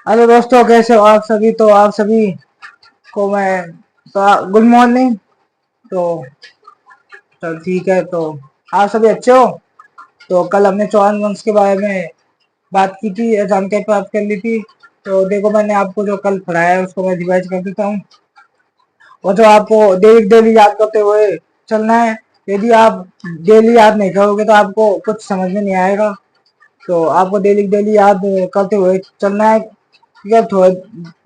Hello दोस्तों, कैसे हो आप सभी। तो आप सभी को मैं गुड मॉर्निंग। तो चल ठीक है। तो आप सभी अच्छे हो। तो कल हमने चौहान वंश के बारे में बात की थी, जानकारी प्राप्त कर ली थी। तो देखो, मैंने आपको जो कल पढ़ाया है उसको मैं रिवाइज कर देता हूँ। और जो आपको डेली डेली याद करते हुए चलना है। यदि आप डेली याद नहीं करोगे तो आपको कुछ समझ में नहीं आएगा। तो आपको डेली डेली याद करते हुए चलना है। ठीक है। थोड़े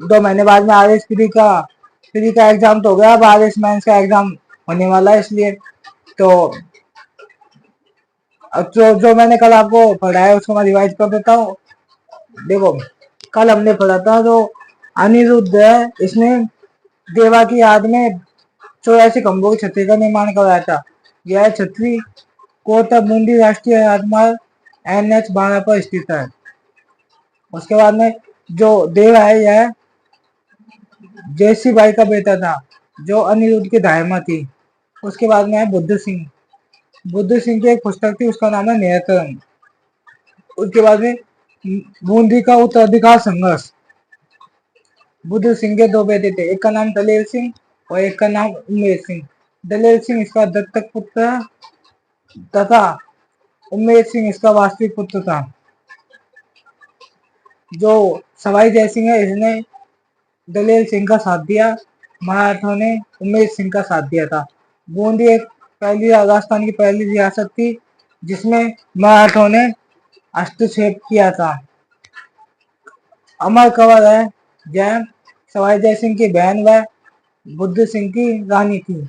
2 महीने बाद में आर एस फ्री का एग्जाम तो हो गया। अब आर एस मेंस का एग्जाम होने वाला है, इसलिए तो अब जो मैंने कल आपको पढ़ाया उसको मैं रिवाइज कर देता हूँ। देखो, कल हमने पढ़ा था जो अनिरुद्ध है, इसने देवा की याद में 84 खंभों की छतरी का निर्माण करवाया था। यह छतरी कोटा बूंदी राष्ट्रीय राजमार्ग NH 12 पर स्थित है। उसके बाद में जो देव है, यह जयसी बाई का बेटा था, जो अनिरुद्ध की दाहिमा थी। उसके बाद में है बुद्ध सिंह। बुद्ध सिंह की एक पुस्तक थी, उसका नाम है नेत्रम। उसके बाद में बूंदी का उत्तराधिकार संघर्ष। बुद्ध सिंह के 2 बेटे थे, एक का नाम दलेर सिंह और एक का नाम उमेर सिंह। दलेर सिंह इसका दत्तक पुत्र तथा उमेर सिंह इसका वास्तविक पुत्र था। जो सवाई जय सिंह है, इसने दलेर सिंह का साथ दिया। मराठों ने उमेर सिंह का साथ दिया था। बूंदी एक पहली राजस्थान की पहली रियासत थी जिसमें मराठों ने हस्तक्षेप किया था। अमर कंवर है, यह सवाई जय सिंह की बहन व बुद्ध सिंह की रानी थी।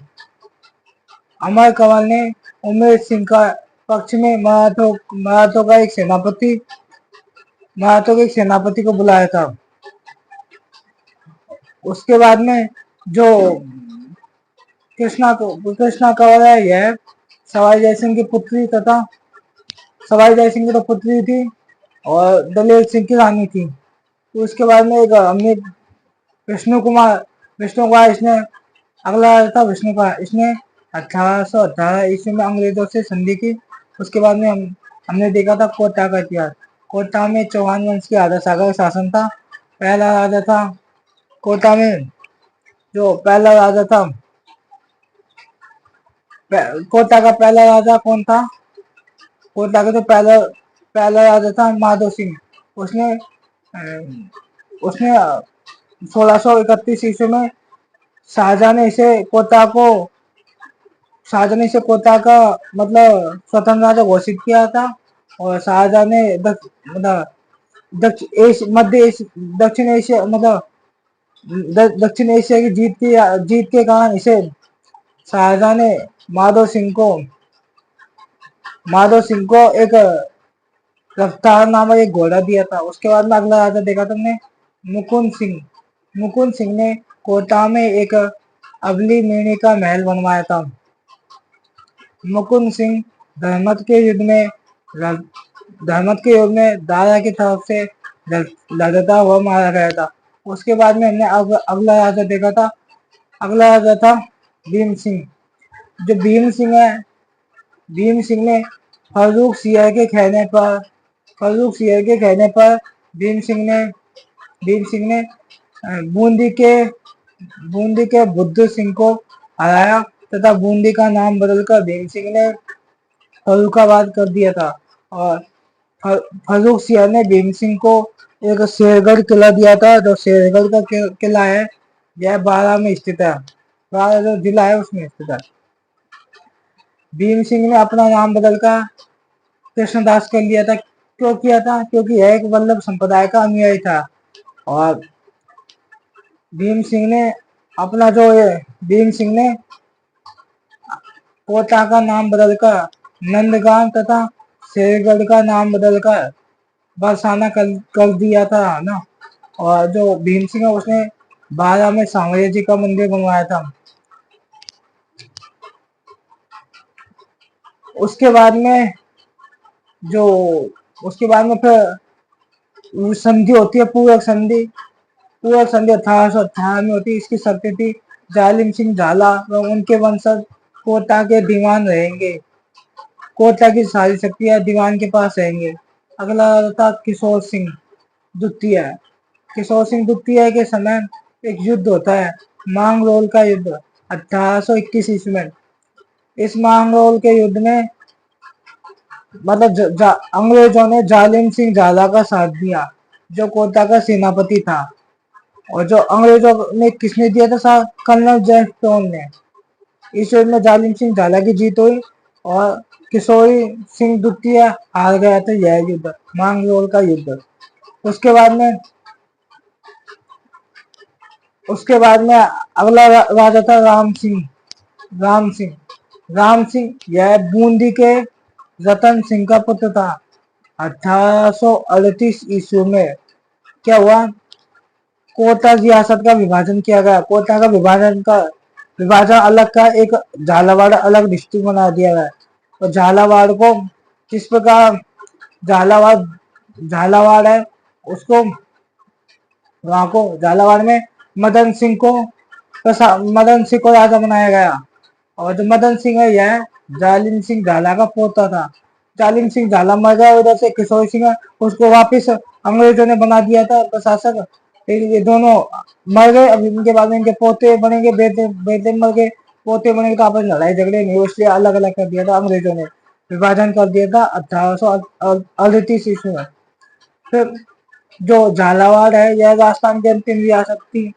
अमर कंवर ने उमेर सिंह का पक्ष में मराठों के एक सेनापति को बुलाया था। उसके बाद में जो कृष्णा कंवर है, यह सवाई जय सिंह की पुत्री तथा सवाई जय सिंह की तो पुत्री थी और दलेर सिंह की रानी थी। तो उसके बाद में एक हमने विष्णु कुमार इसने अगला था। विष्णु कुमार इसने 1818 ईस्वी में अंग्रेजों से संधि की। उसके बाद में हमने देखा था कोटा का इतिहास। कोटा में चौहान वंश की आधा सागर शासन था। पहला राजा था कोटा में, जो पहला राजा था कोटा का पहला राजा कौन था। कोटा का तो पहला पहला राजा था माधो सिंह। उसने उसने 1631 ईस्वी में शाहजहां ने इसे कोटा को शाहजहां ने इसे कोटा का मतलब स्वतंत्र राजा घोषित किया था। और शाहजहां ने दक्षिण एशिया दक्षिण एशिया की जीत के कारण इसे शाहजहां ने माधो सिंह को एक रफ्तार नामक एक घोड़ा दिया था। उसके बाद में अगला राजा देखा तुमने मुकुंद सिंह ने कोटा में एक अबली मेणी का महल बनवाया था। मुकुंद सिंह धर्मत के युद्ध में दारा की तरफ से लड़ता हुआ मारा गया था। उसके बाद में हमने अगला राजा देखा था। अगला राजा था भीम सिंह। जो भीम सिंह ने फर्रुख सिंह के कहने पर भीम सिंह ने बूंदी के बुद्ध सिंह को हराया तथा बूंदी का नाम बदलकर भीम सिंह ने फर्रुखाबाद कर दिया था। और फर्रुख सिंह ने भीम सिंह को एक शेरगढ़ किला दिया था। जो शेरगढ़ का किला है, यह बारा में स्थित है। बारा जो जिला है उसमें स्थित है। भीम सिंह ने अपना नाम बदलकर कृष्णदास कर लिया था। क्यों किया था? क्योंकि यह एक वल्लभ संप्रदाय का अनुयायी था। और भीम सिंह ने कोटा का नाम बदलकर नंदगांव तथा शेरगढ़ का नाम बदलकर बरसाना कर दिया था ना। और जो भीम सिंह है उसने बारा में सांवरिया जी का मंदिर बनवाया था। उसके बाद में जो उसके बाद में फिर संधि होती है, पूरक संधि 1818 में होती है। इसकी शर्तें थी जालिम सिंह झाला व उनके वंशज कोटा के दीवान रहेंगे। कोटा की सारी शक्तियां दीवान के पास रहेंगे। अगला था किशोर सिंह द्वितीय। किशोर सिंह दुतिया के समय एक युद्ध होता है, मांगरोल का युद्ध 1821 ईस्वी में। इस मांगरोल के युद्ध में मतलब अंग्रेजों ने जालिम सिंह झाला का साथ दिया, जो कोटा का सेनापति था। और जो अंग्रेजों ने किसने दिया था साथ? कर्नल जेम्स टोन ने। इस युद्ध में जालिम सिंह झाला की जीत हुई और किशोरी सिंह दुतिया हार गया था यह युद्ध, मांगरोल का युद्ध। उसके बाद में अगला राजा था राम सिंह राम सिंह यह बूंदी के रतन सिंह का पुत्र था। 1838 ईस्वी में क्या हुआ? कोटा रियासत का विभाजन किया गया। कोटा का विभाजन अलग का, एक झालावाड़ अलग डिस्ट्रिक्ट बना दिया गया। और झालावाड़ को किस प्रकार झालावाड़ है उसको, वहां को झालावाड़ में मदन सिंह को राजा बनाया गया। और जो मदन सिंह है यह जालिम सिंह झाला का पोता था। जालिम सिंह झाला मर गया, उधर से किशोर सिंह उसको वापिस अंग्रेजों ने बना दिया था प्रशासक। फिर ये दोनों मर गए। अब इनके बाद में इनके पोते बनेंगे, बेटे मर गए, पोते बनेंगे, तो आपस में लड़ाई झगड़े नहीं, इसलिए अलग अलग कर दिया था अंग्रेजों ने, विभाजन कर दिया था 1838 ईस्वी में। फिर जो झालावाड़ है यह राजस्थान की अंतिम रियासत थी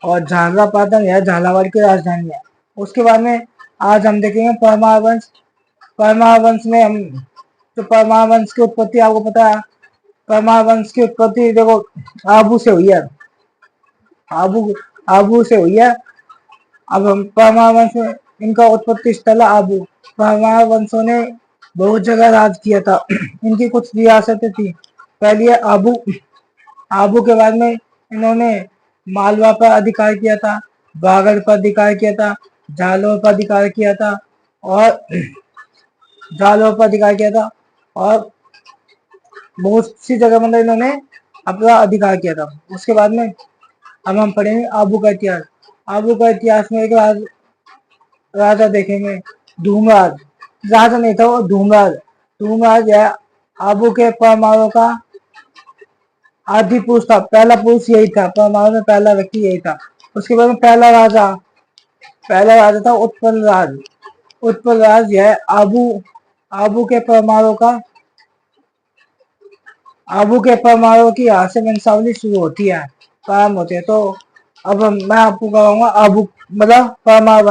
और झालरापाटन यह झालावाड़ की राजधानी है। उसके बाद में आज हम देखेंगे परमार वंश। परमार वंश में हम तो परमार वंश की उत्पत्ति आपको पता है। परमार वंश की उत्पत्ति देखो आबू से हुई है। आबू से हुई है। अब हम परमार वंश में इनका उत्पत्ति स्थल है आबू। परमार वंशों ने बहुत जगह राज किया था। इनकी कुछ रियासतें थी। पहली है आबू। आबू के बाद में इन्होंने मालवा पर अधिकार किया था, बागड़ पर अधिकार किया था, जालौर पर अधिकार किया था और और बहुत सी जगह मतलब इन्होंने अपना अधिकार किया था। उसके बाद में अब हम पढ़ेंगे आबू का इतिहास। आबू का इतिहास में एक राजा देखेंगे, धूमराज। राजा नहीं था वो, धूमराज है आबू के परमारों का आदि पुरुष था, पहला पुरुष यही था, परमाणु में पहला व्यक्ति यही था। उसके बाद में पहला राजा था उत्पल राज यह आबू के परमाणु की यहाँ से वंशावली शुरू होती है, प्रारंभ होती है। तो अब मैं आपको कराऊंगा आबू मतलब परमार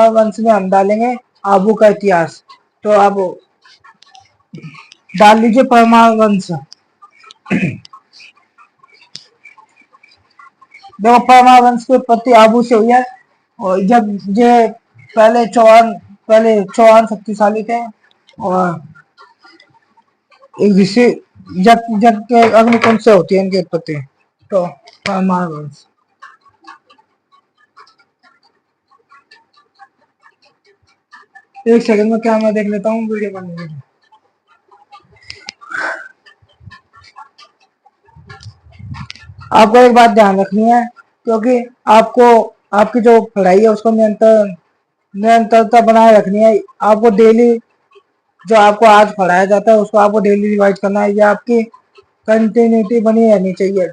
वंश में हम डालेंगे आबू का इतिहास। तो आप डाल लीजिए परमार वंश। देखो परमार वंश की उत्पत्ति आबू से हुई है। और जब ये पहले चौहान शक्तिशाली थे और एक ऋषि जग के अग्निकुंड से होती है इनकी उत्पत्ति। तो परमार वंश एक सेकंड में क्या मैं देख लेता हूँ वीडियो बनने के लिए। आपको एक बात ध्यान रखनी है, क्योंकि आपको आपकी जो पढ़ाई है उसको निरंतरता बनाए रखनी है। आपको डेली जो आपको आज पढ़ाया जाता है उसको आपको डेली रिवाइज करना है। ये आपकी कंटिन्यूटी बनी रहनी चाहिए,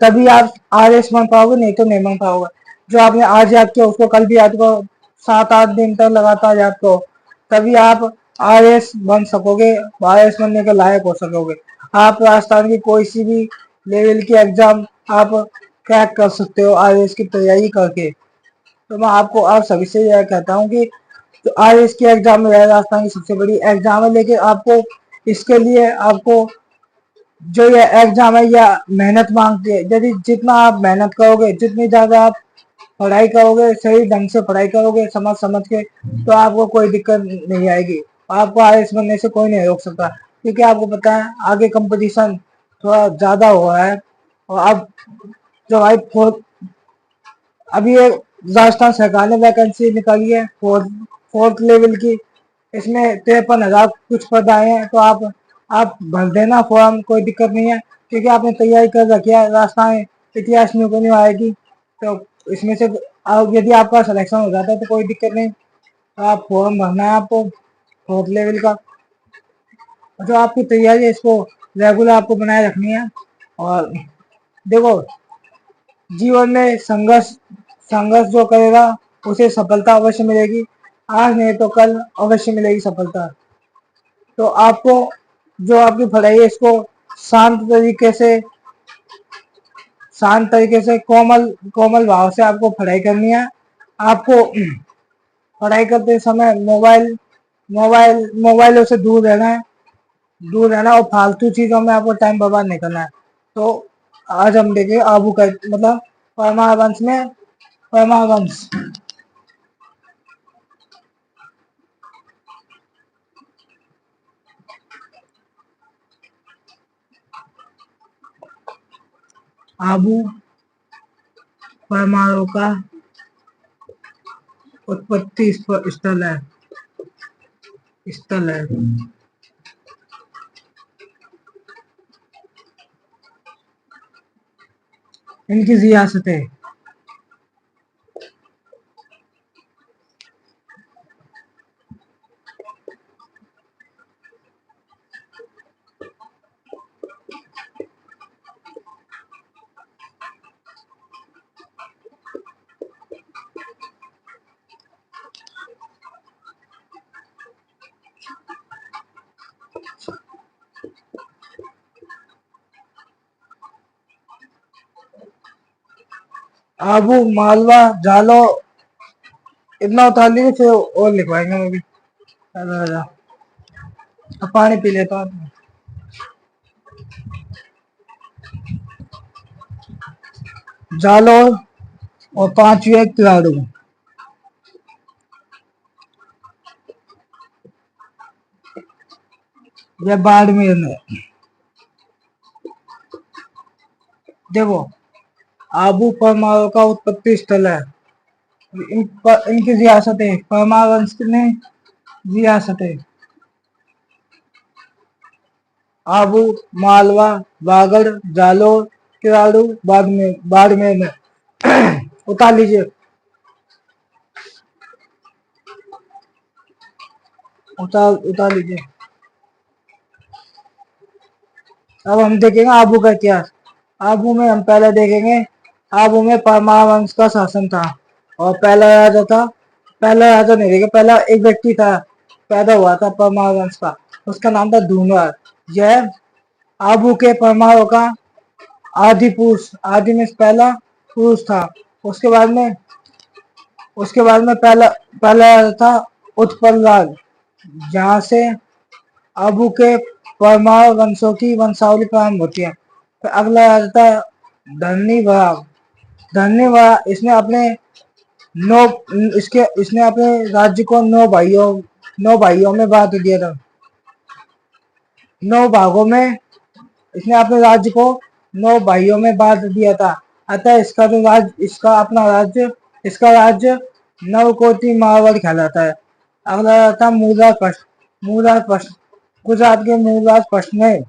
तभी आप आरएस बन पाओगे, नहीं तो नहीं बन पाओगे। जो आपने आज याद किया उसको कल भी याद करो, 7-8 दिन तक लगातार याद करो, तभी आप आरएस बन सकोगे, आरएस बनने के लायक हो सकोगे। आप राजस्थान की कोई सी भी लेवल की एग्जाम आप क्रैक कर सकते हो आरएस की तैयारी करके। तो मैं आपको आप सभी से यह कहता हूँ कि तो आरएस की एग्जाम में राजस्थान की सबसे बड़ी एग्जाम है, लेकिन आपको इसके लिए आपको जो ये एग्जाम है या मेहनत मांगती है। यदि जितना आप मेहनत करोगे, जितनी ज्यादा आप पढ़ाई करोगे, सही ढंग से पढ़ाई करोगे समझ के, तो आपको कोई दिक्कत नहीं आएगी। आपको आईएएस बनने से कोई नहीं रोक सकता, क्योंकि आपको पता है आगे कंपटीशन थोड़ा ज्यादा हो रहा है। और अब जो भाई अभी ये राजस्थान सरकार ने वैकेंसी निकाली है फोर्थ लेवल की, इसमें 53,000 कुछ पद आए हैं। तो आप भर देना फॉर्म, कोई दिक्कत नहीं है, क्योंकि आपने तैयारी कर रखी है। राजस्थान इतिहास में नहीं आएगी, तो इसमें से यदि आपका सिलेक्शन हो जाता है तो कोई दिक्कत नहीं। तो आप फॉर्म भरना है आपको फोर्थ लेवल का। जो आपकी तैयारी है इसको रेगुलर आपको बनाए रखनी है। और देखो, जीवन में संघर्ष संघर्ष जो करेगा उसे सफलता अवश्य मिलेगी। आज नहीं तो कल अवश्य मिलेगी सफलता। तो आपको जो आपकी पढ़ाई है इसको शांत तरीके से कोमल कोमल भाव से आपको पढ़ाई करनी है। आपको पढ़ाई करते समय मोबाइलों से दूर रहना और फालतू चीजों में आपको टाइम बर्बाद नहीं करना है। तो आज हम देखेंगे आबू का मतलब परमावंश। आबू परमाणु का उत्पत्ति स्थल है। इनकी रियासतें आबू, मालवा, जालो, इतना उतार लीजिए फिर और लिखवाएंगे वो भी। अब पानी पी लेता हूँ। जालोर और पांचवी है किराड़ू। यह बाड़मेर में। देखो, आबू परमाणु का उत्पत्ति स्थल है। इनकी रियासतें परमावंश ने रियासतें आबू, मालवा, बागड़, जालोर, किराड़ू, बाड़मेर में। उतार लीजिए, उतार लीजिए। अब हम देखेंगे आबू का इतिहास। आबू में हम पहले देखेंगे, आबू में परमावंश का शासन था और पहला राजा नहीं देखेगा, पहला एक व्यक्ति था, पैदा हुआ था परमावंश का, उसका नाम था धूमर। यह आबू के परमाणु का आदि में पहला पुरुष था। उसके बाद में पहला था उत्पल राज, जहाँ से आबू के परमाणु वंशों की वंशावली प्रारंभ होती है। तो अगला राजा था धन्यवाद। इसने अपने राज्य को 9 भाइयों में बांट दिया था। 9 भागों में इसने अपने राज्य को 9 भाइयों में बांट दिया था। अतः इसका राज्य नवकोटि मारवाड़ कहलाता है। अगला था मूलराज गुजरात के मूलराज पश्चिम में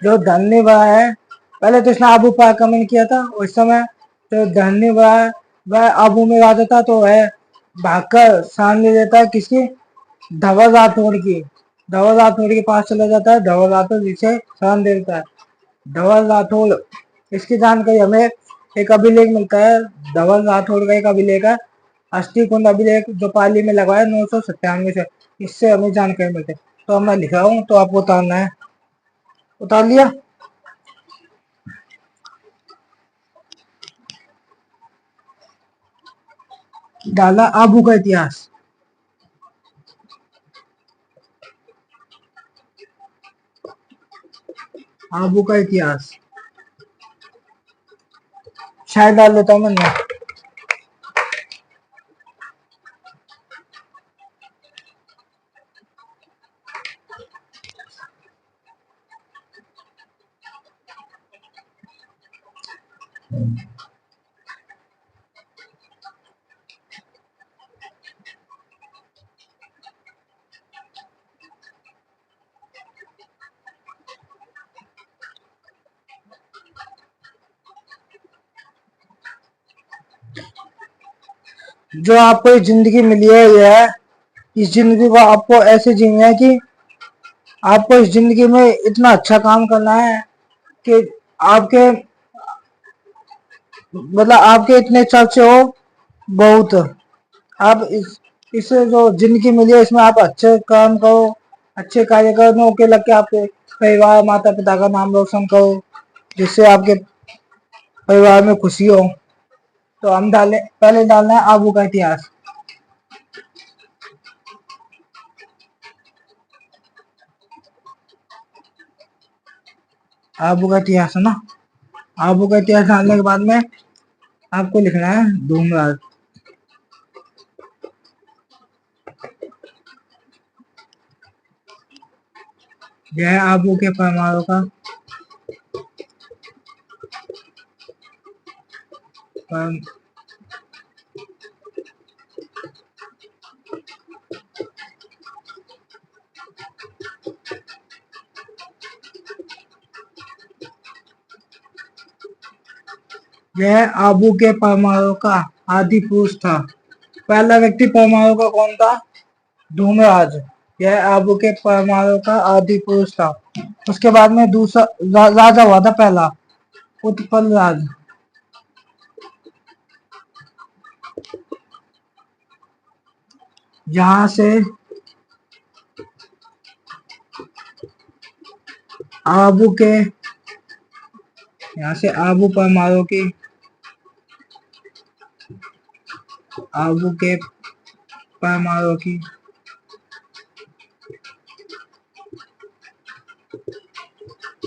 जो धन्यवाद है, पहले तो इसने आबू पर आक्रमण किया था। उस समय तो धन्यवाद वह आबू में राजा था, तो वह भागकर शान ले लेता है किसकी, धवल राठौड़ के पास चला जाता है। धवल राठौड़ जिसे शान दे देता है। धवल राठौड़, इसकी जानकारी हमें एक अभिलेख मिलता है। धवल राठौड़ का एक अभिलेख है, अष्टकुंड अभिलेख, जो पाली में लगवाया 997 से। इससे हमें जानकारी मिलती है। तो मैं लिख रहा हूँ, तो आपको उतारना है। उतार लिया। डाला आबू का इतिहास। आबू का इतिहास शायद डाल लेता हूँ मैं। जो आपको इस जिंदगी मिली है, यह इस जिंदगी को आपको ऐसे जीना है कि आपको इस जिंदगी में इतना अच्छा काम करना है कि आपके मतलब आपके इतने चर्चे हो बहुत। आप इस जो जिंदगी मिली है इसमें आप अच्छे काम करो, अच्छे कार्यक्रमों के लग के आपके परिवार माता पिता का नाम रोशन करो, जिससे आपके परिवार में खुशी हो। तो हम पहले डालना है आबू का इतिहास। आबू का इतिहास है ना। आबू का इतिहास डालने के बाद में आपको लिखना है धूमराज। यह है आबू के परमाणु का परम यह आबू के परमाणु का आदि पुरुष था। पहला व्यक्ति परमाणु का कौन था? धूमराज। यह आबू के परमाणु का आदि पुरुष था। उसके बाद में दूसरा राजा हुआ था पहला, उत्पल राज। यहाँ से आबू के यहाँ से आबू परमाणु की आबू के परमाणु की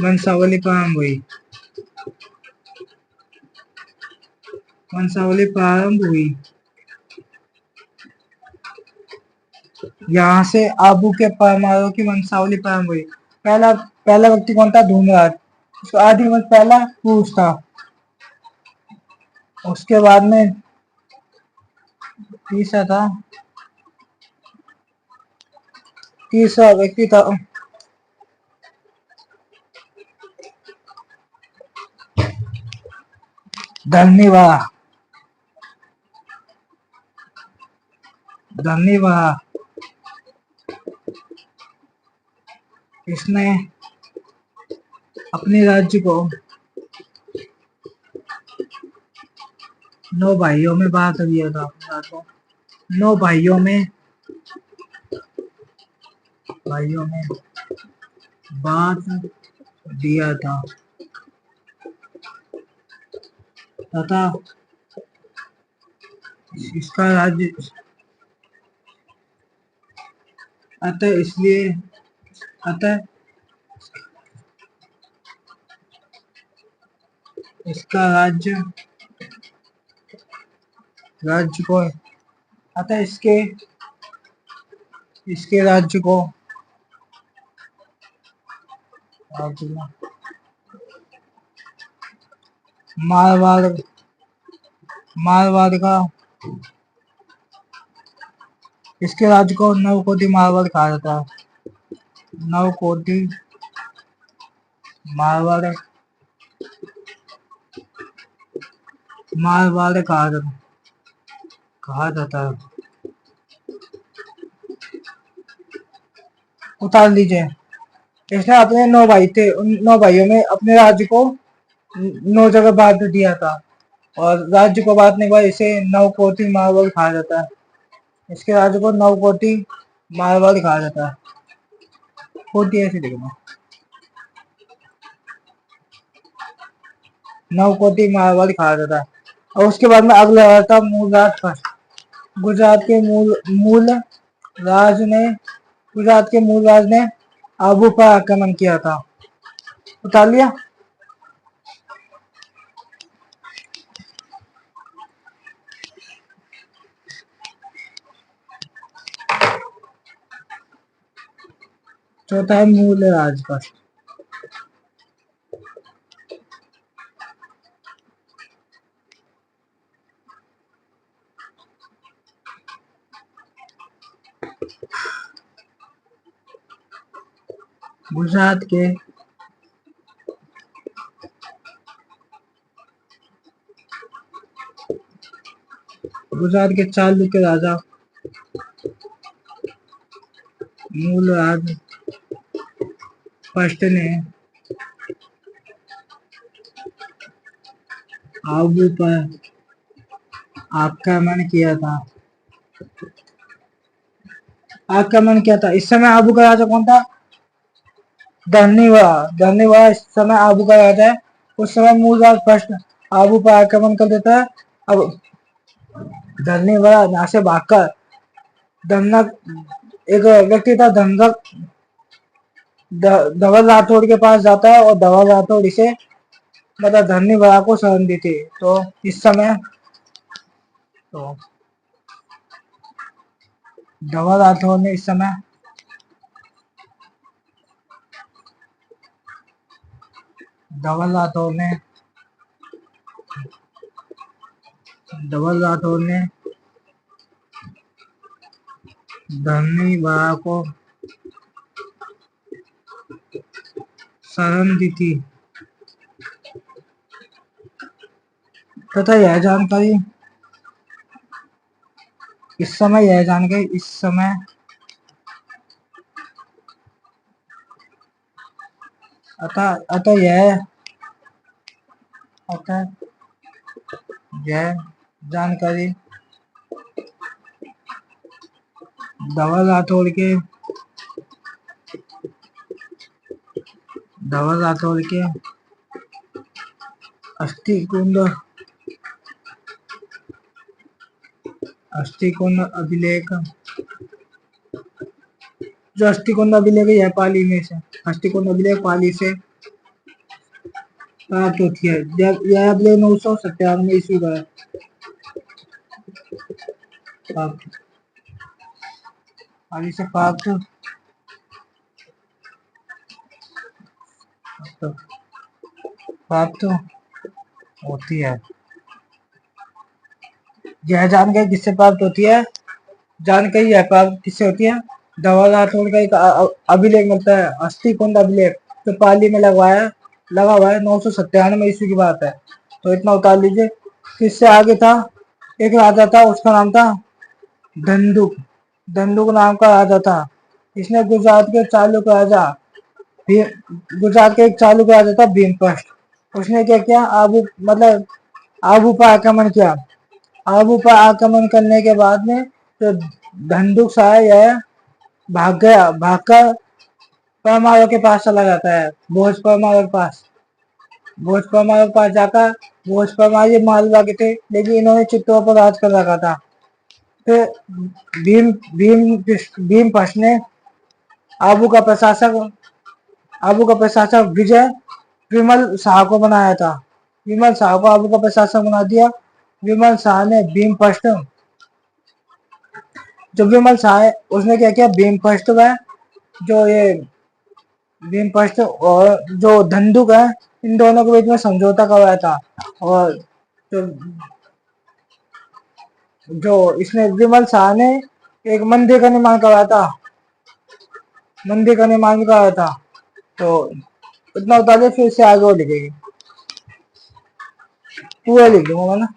वंशावली प्रारंभ हुई। वंशावली प्रारंभ हुई। यहाँ से आबू के परमाणु की वंशावली प्रारंभ हुई। पहला पहला व्यक्ति कौन था? धूमराज। उसका आदि वंश पहला पुरुष था। उसके बाद में तीसरा था, तीसरा व्यक्ति था धन्यवाद। धन्यवाद। इसने अपने राज्य को 9 भाइयों में बांट दिया था। अपने राज्य को 9 भाइयों में बांट दिया था तथा इसका राज्य अतः इसका राज्य को अतः इसके राज्य को मारवाड़ मारवाड़ का इसके राज्य को नवकोटि मारवाड़ कहा जाता है। नवकोटि मारवाड़ मारवाड़ कहा जाता है। उतार लीजिए। इसने अपने 9 भाई थे, उन 9 भाइयों में अपने राज्य को 9 जगह बांट दिया था और राज्य को बांटने के बाद इसे नवकोटि मारवाड़ कहा जाता है। इसके राज्य को नवकोटि मारवाड़ कहा जाता है। कोटि ऐसे देखना, नवकोटि मारवाड़ कहा जाता है। और उसके बाद में अगला आता मूलराज का। गुजरात के मूल राज ने गुजरात के मूल राज ने आबू पर आक्रमण किया था। उतार लिया। चौथा है मूल राज का। गुजरात के चालुक्य राजा मूलराज फर्स्ट ने आबू पर आक्रमण किया था। आक्रमण किया था। इस समय आबू का राजा कौन था? धन्यवाद धन्यवाद। इस समय आबू का राजा है। उस समय मूलराज फर्स्ट आबू पर आक्रमण कर देता है। अब धन्यवाद यहाँ से भागकर धनक एक व्यक्ति था धनक धवल राठौड़ के पास जाता है और धवल राठौड़ इसे मतलब धन्यवाद को शरण दी थी। तो इस समय तो धवल राठौड़ ने इस समय धवल राठौड़ ने धवल राठौड़ ने धन्यवाद को शरण दी थी तथा यह जानकारी इस समय अतः अतः यह जानकारी धवल राठौड़ के अस्थि कुंड अभिलेख जो अस्थि कुंड अभिलेख है यह पाली में से अस्थि कुंड अभिलेख पाली से प्राप्त होती है। जब यह अभिलेख 997 ईस्वी का है। पाली से प्राप्त होती है। यह जानकारी किससे प्राप्त होती है? जानकारी यह प्राप्त किससे होती है? धवल राठौड़ का एक अभिलेख मिलता है अस्थि कुंड अभिलेख जो तो पाली में लगा हुआ है 997 ईस्वी की बात है। तो इतना उतार लीजिए। किससे आगे था? एक राजा था उसका नाम था धंधुक। धंधुक नाम का राजा था। इसने गुजरात के एक चालुक राजा था भीमपस्ट। उसने क्या किया? आबू पर आक्रमण किया। आबू पर आक्रमण करने के बाद में तो धंधुक सा यह भागकर परमार के पास चला जाता है। भोज परमार के पास जाकर भोज परमार ये मालवा के थे लेकिन इन्होंने चित्तौड़ पर राज कर रखा था। फिर भीम पश्च ने आबू का प्रशासक विजय विमल शाह को बनाया था। विमल शाह को आबू का प्रशासक बना दिया। विमल शाह ने भीमपस्ट जो विमल शाह है उसने क्या किया? भीमपस्ट और जो धंधुक है इन दोनों के बीच में समझौता करवाया था। और जो इसने विमल शाह ने एक मंदिर का निर्माण करवाया था। तो इतना बता दे फिर से आगे वो लिखेगी पूरा लिख दूंगा ना।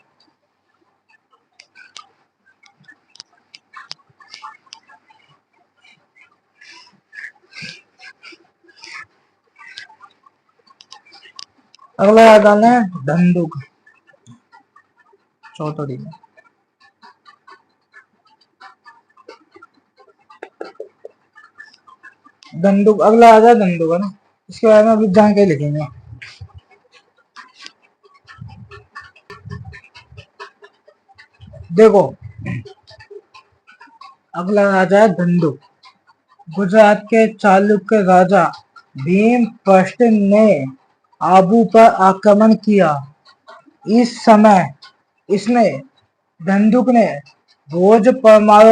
अगला याद है धंधुक चौथोड़ी में धंधुक अगला आ जाए धंधुक है ना। इसके बारे में अभी जानकारी लिखेंगे। देखो अगला राजा है धंधुक। गुजरात के चालुक्य राजा भीमपस्ट ने आबू पर आक्रमण किया। इस समय इसने धंधुक ने भोज परमार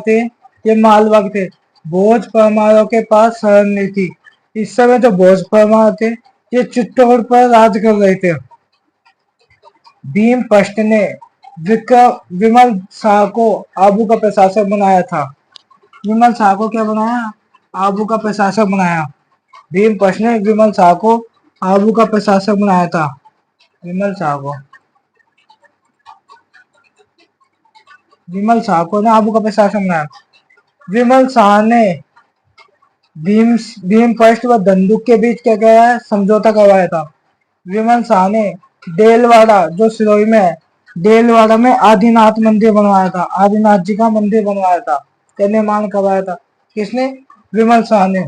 थे ये मालवा थे। भोज परमारों के पास शरण ली थी। इस समय जो भोज परमार थे ये चित्तौड़ पर राज कर रहे थे। भीमपस्ट ने विमल शाह को आबू का प्रशासक बनाया था। विमल शाह को क्या बनाया? आबू का प्रशासक बनाया। भीमपस्ट ने विमल शाह को आबू का प्रशासक बनाया था। विमल शाह को ने आबू का प्रशासक बनाया। विमल शाह ने भीमपस्ट व धंधुक के बीच क्या किया? समझौता करवाया था। विमल शाह ने देलवाड़ा जो सिरोही में है, देलवाड़ा में आदिनाथ मंदिर बनवाया था, आदिनाथ जी का मंदिर बनवाया था। तो निर्माण करवाया था किसने? विमल शाह ने।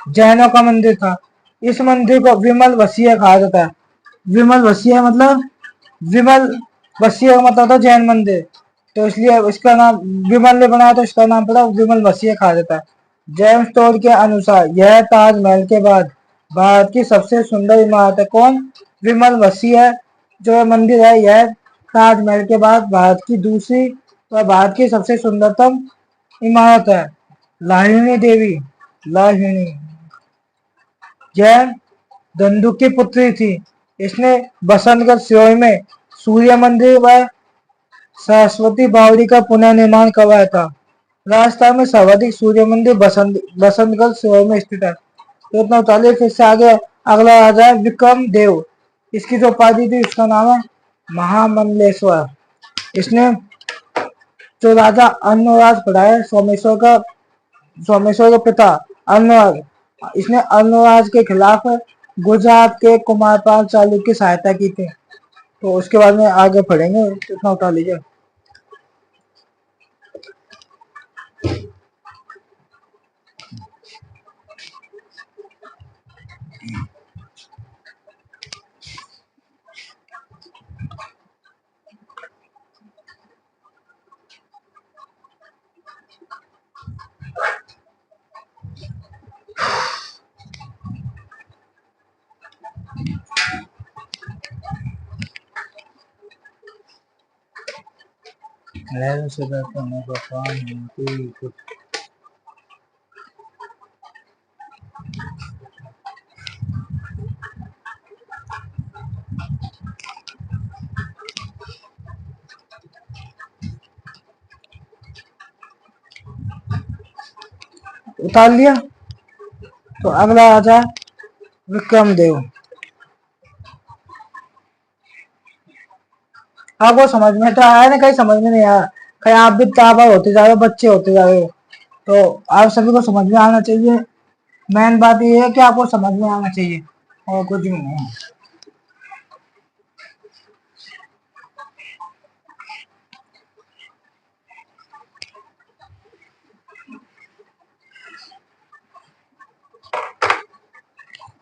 जैनों का मंदिर था। इस मंदिर को विमल वसीय कहा जाता है। विमल वसीय मतलब, विमल वसीय का मतलब था जैन मंदिर, तो इसलिए इसका नाम विमल ने बनाया, तो इसका नाम पड़ा विमल वसीय कहा जाता है। जेम्स टोड के अनुसार यह ताजमहल के बाद भारत की सबसे सुंदर इमारत है। कौन? विमल वसीय जो मंदिर है, यह ताजमहल के बाद भारत की दूसरी और भारत की सबसे सुंदरतम इमारत है। लाहिनी देवी, लाहिनी जैन धंधु की पुत्री थी। इसने बसंतगढ़ सिरोही में सूर्य मंदिर व सरस्वती बावड़ी का पुनर्निर्माण करवाया था। राजस्थान में सर्वाधिक सूर्य मंदिर बसंतगढ़ सिरोही में स्थित है। तो इतना उतारिए, फिर से आगे अगला राजा है विक्रम देव। इसकी जो उपाधि थी उसका नाम है महामंडलेश्वर। इसने जो राजा अन्नराज पढ़ा है, सोमेश्वर का पिता अन्नराज, इसने अन्नराज के खिलाफ गुजरात के कुमारपाल चालुक्य की सहायता की थी। तो उसके बाद में आगे पढ़ेंगे, इतना उतार लीजिए। उतार लिया। तो अगला आ जाए विक्रम देव। आपको समझ में तो आया ना? कहीं समझ में नहीं आया? कहीं आप भी ताबा होते जा रहे हो, बच्चे होते जा रहे हो, तो आप सभी को समझ में आना चाहिए। मेन बात ये है कि आपको समझ में आना चाहिए, और कुछ नहीं है।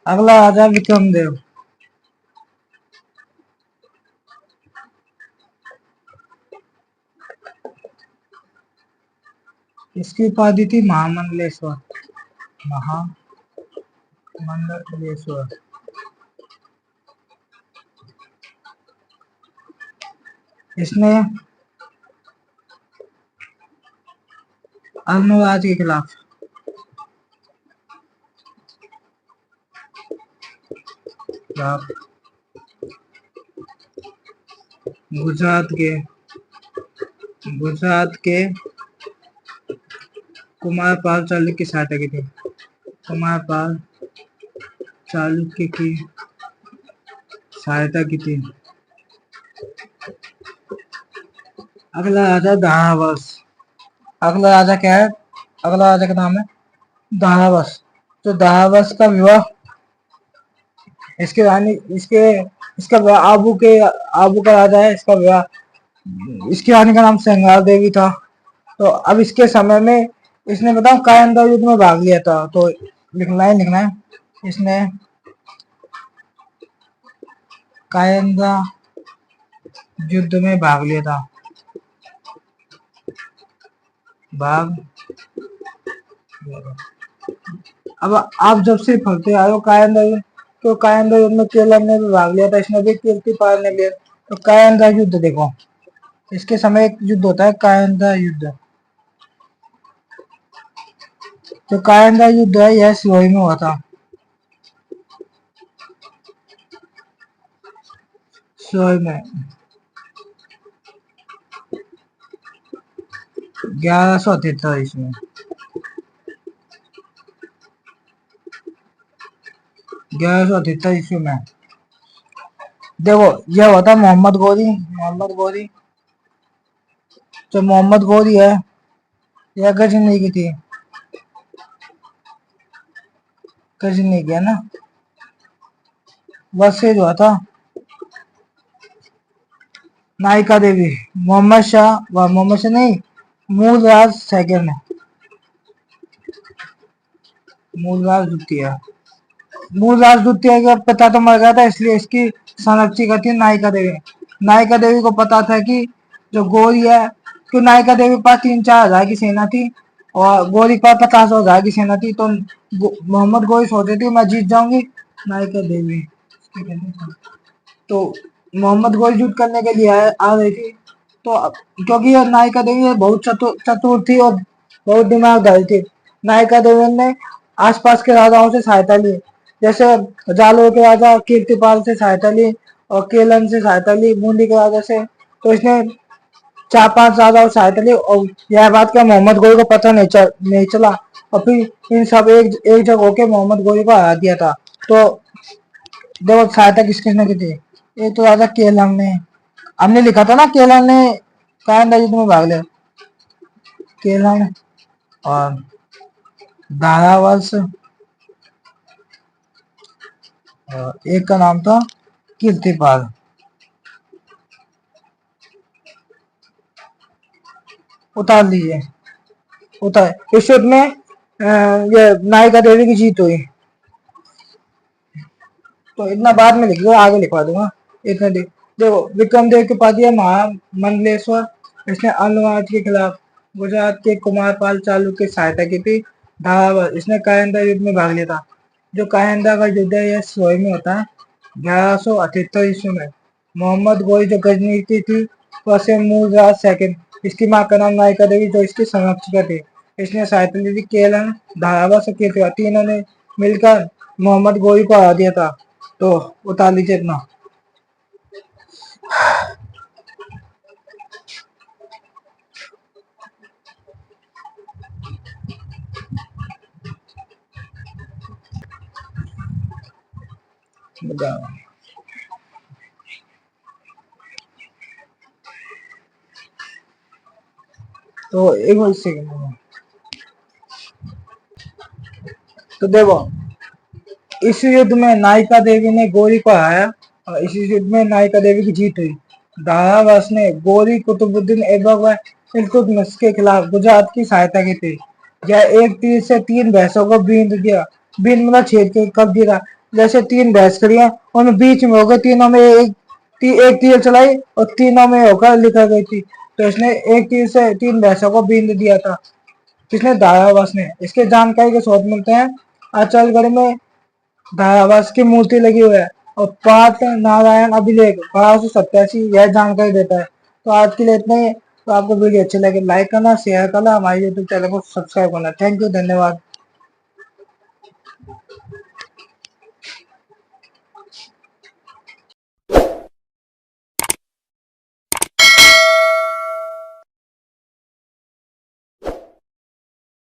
अगला आ जाए विक्रम देव। इसकी उपाधि थी महामंडलेश्वर, महामंडलेश्वर। इसने अन्नराज के खिलाफ गुजरात के कुमारपाल चालुक्य की सहायता की थी। कुमारपाल चालुक्य की सहायता की थी। अगला राजा दहावस। अगला राजा क्या है? अगला राजा का नाम है दहावस। तो दहावस का विवाह इसके रानी इसके इसका विवाह आबू का राजा है। इसका विवाह, इसकी रानी का नाम संगार देवी था। तो अब इसके समय में इसने बताओ कायंदा युद्ध में भाग लिया था। तो लिखना है इसने कायंदा युद्ध में भाग लिया था। भाग अब आप जब से पढ़ते आए हो कायंदा युद्ध, तो कायंदा युद्ध में केलर ने भी भाग लिया था, इसने भी कीर्तिपाल ने लिया। तो कायंदा युद्ध देखो, इसके समय एक युद्ध होता है कायंदा युद्ध। तो कायंदा युद्ध है, यह सिरोही में हुआ था। सिरोही में 1143 में, 1173 ईस्वी में। देखो यह हुआ था मोहम्मद गोरी। जो मोहम्मद गोरी है, यह गजनी की थी, गजनी की है ना, वह से हुआ था। नायिका देवी, मोहम्मद शाह व मोहम्मद शाह नहीं, मूलराज सेकंड, मूलराज द्वितीय। मूलराज द्वितीय का पिता तो मर गया था, इसलिए इसकी संरक्षिका थी नायिका देवी। नायिका देवी को पता था कि जो गौरी है, तो नायिका देवी के पास 3-4 हजार की सेना थी और गौरी के पास 50,000 की सेना थी। तो मोहम्मद गौरी सोचे थे मैं जीत जाऊंगी। नायिका देवी तो मोहम्मद गौरी युद्ध करने के लिए आ रही थी। तो क्योंकि ये नायिका देवी बहुत चतुर थी और बहुत दिमागदारी थी, नायिका देवी ने आसपास के राजाओं से सहायता ली। जैसे जालोर के राजा कीर्तिपाल से सहायता ली और केलन से सहायता ली, बूंदी के राजा से। तो इसने 4-5 राजाओं से सहायता ली और यह बात का मोहम्मद गोरी को पता नहीं चला। और फिर इन सब एक जगह होके मोहम्मद गोरी को हरा दिया था। तो देखो सहायता किसने की थी, एक तो राजा केलन ने, हमने लिखा था ना केलन ने कायन युद्ध में भाग लिया, केलन और धारावंश, एक का नाम था कीर्तिपाल। उतार लीजिए, उतार। इस युद्ध में ये नायिका देवी की जीत हुई। तो इतना बाद में लिख दो, आगे लिखवा दूंगा। इतना देखो विक्रम देव के पास महामंडलेश्वर, इसने अल्मोड़ा के खिलाफ गुजरात के कुमारपाल चालुक्य की सहायता की थी। धारावर, इसने कायंदा युद्ध में भाग लिया था। जो कायंदा का युद्ध है यह सोई में होता है 1178 ईस्वी में। मोहम्मद गोरी जो गजनीति थी वह मूलराज सेकंड, इसकी माँ का नाम नायिका देवी जो इसकी संरक्षिका थी। इसने सहायता ली थी केलन, धारावर से कीर्तिपाल, तीनों ने मिलकर मोहम्मद गोरी को हरा दिया था। तो उतार लीजिए इतना। तो एक मिनट सेकंड। तो देखो इस युद्ध में नायिका देवी ने गोरी को हराया और इस युद्ध में नायिका देवी की जीत हुई। धारावास ने गोरी कुतुबुद्दीन ऐबक व इल्तुतमिश के खिलाफ गुजरात की सहायता की थी। यह एक तीर से 3 भैंसों को बींद दिया, बींद मतलब छेद के कर दिया। जैसे 3 भैंस खड़ी है, उनमें बीच में होकर तीनों में एक तीर चलाई और तीनों में होकर लिखा गई थी। तो इसने एक तीर से 3 भैंसों को बींद दिया था। किसने? धारावास ने। इसके जानकारी के स्रोत मिलते हैं आचार्यगढ़ में धारावास की मूर्ति लगी हुई है और पाठ नारायण अभिलेख 1287 यह जानकारी देता है। तो आज के लिए इतना ही। तो आपको वीडियो अच्छी लगे लाइक करना, शेयर करना, हमारे यूट्यूब चैनल को सब्सक्राइब करना। थैंक यू, धन्यवाद।